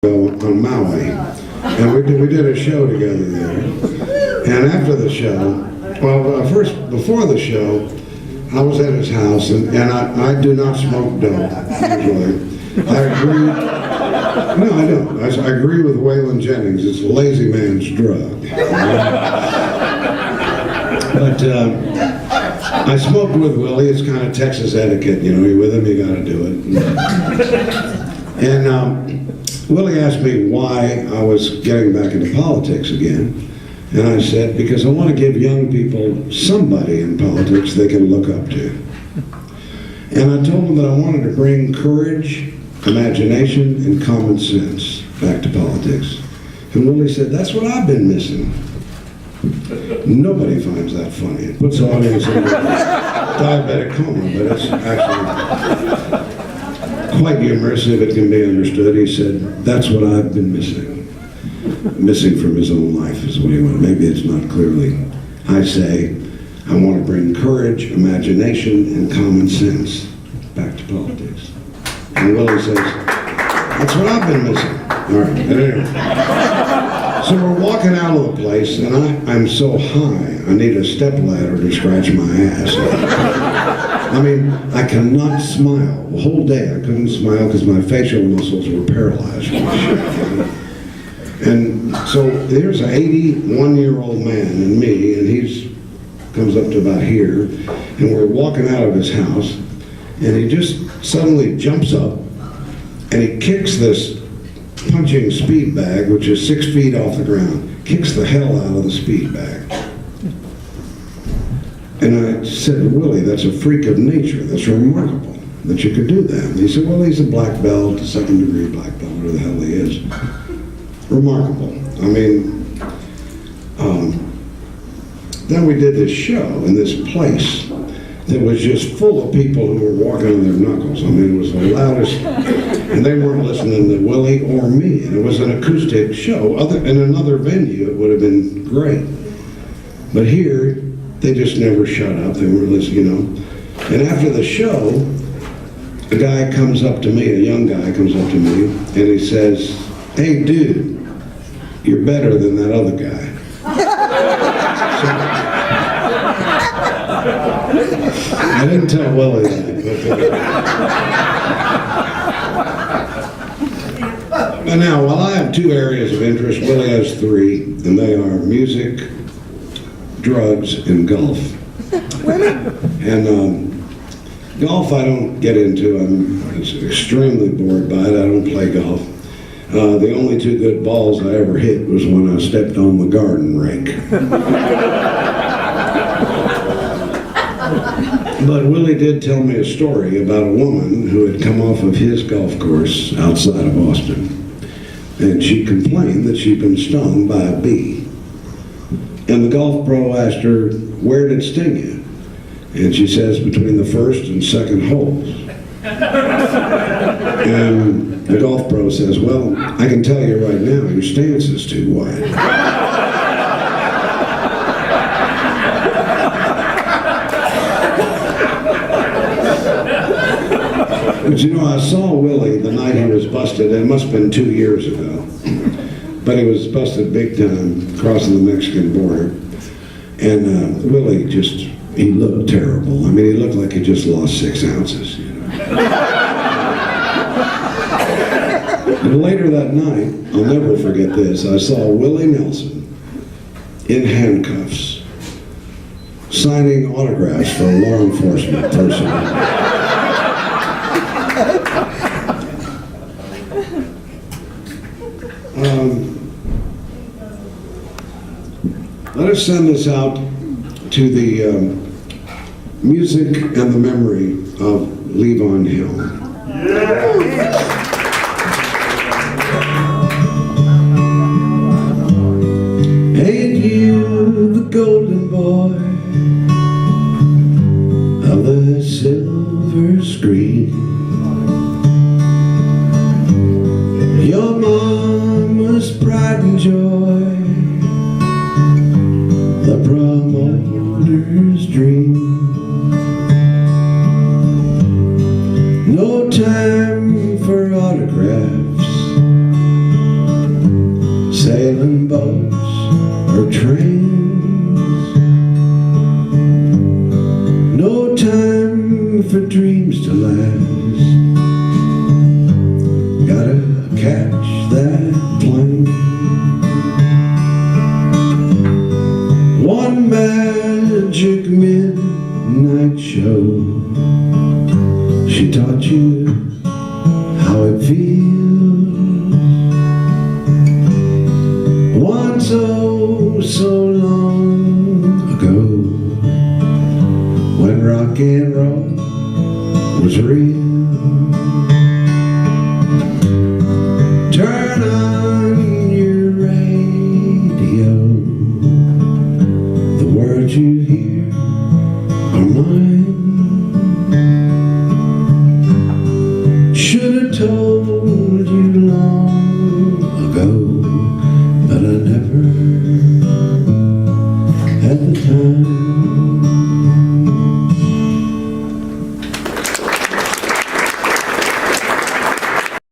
on Maui, and we did a show together there. And after the show, first before the show, I was at his house, and I do not smoke dope usually. I agree. No, I don't. I agree with Waylon Jennings. It's a lazy man's drug. But I smoked with Willie. It's kind of Texas etiquette, you know. You're with him, you got to do it. And Willie asked me why I was getting back into politics again. And I said, because I want to give young people somebody in politics they can look up to. And I told them that I wanted to bring courage, imagination, and common sense back to politics. And Willie said, that's what I've been missing. Nobody finds that funny. It puts the audience in a diabetic coma, but it's actually quite humorous if it can be understood. He said, that's what I've been missing. Missing from his own life is what he wanted. Maybe it's not clearly. I say, I want to bring courage, imagination, and common sense back to politics. And Willie says, that's what I've been missing. All right, anyway. So we're walking out of the place, and I'm so high, I need a stepladder to scratch my ass. I mean, I cannot smile. The whole day I couldn't smile because my facial muscles were paralyzed from the shit. And so here's an 81-year-old man and me, and he comes up to about here, and we're walking out of his house, and he just suddenly jumps up, and he kicks this punching speed bag, which is 6 feet off the ground, kicks the hell out of the speed bag. And I said, Willie, that's a freak of nature. That's remarkable that you could do that. And he said, well, he's a black belt, a second-degree black belt, whatever the hell he is. Remarkable. I mean, then we did this show in this place that was just full of people who were walking on their knuckles. I mean, it was the loudest, and they weren't listening to Willie or me. And it was an acoustic show. In another venue, it would have been great. But here, they just never shut up. They weren't listening, you know. And after the show, a guy comes up to me, a young guy comes up to me, and he says, hey, dude, you're better than that other guy. I didn't tell Willie that. But now, while I have 2 areas of interest, Willie has 3, and they are music, drugs, and golf. And golf I don't get into. I'm extremely bored by it. I don't play golf. The only 2 good balls I ever hit was when I stepped on the garden rake. But Willie did tell me a story about a woman who had come off of his golf course outside of Austin. And she complained that she'd been stung by a bee. And the golf pro asked her, where did it sting you? And she says, between the first and second holes. And the golf pro says, well, I can tell you right now, your stance is too wide. But you know, I saw Willie the night he was busted, and it must have been 2 years ago. But he was busted big time, crossing the Mexican border. And Willie he looked terrible. I mean, he looked like he just lost 6 ounces, you know. And later that night, I'll never forget this, I saw Willie Nelson in handcuffs, signing autographs for law enforcement personnel. Let us send this out to the music and the memory of Levon Hill. Ain't you the golden boy of the silver screen? Your mama's pride and joy, the promoter's dream. No time for autographs, sailing boats or trains. No time for dreams to last. Gotta catch that plane. One magic midnight show. She taught you how it feels. Once, oh, so long ago, when rock and roll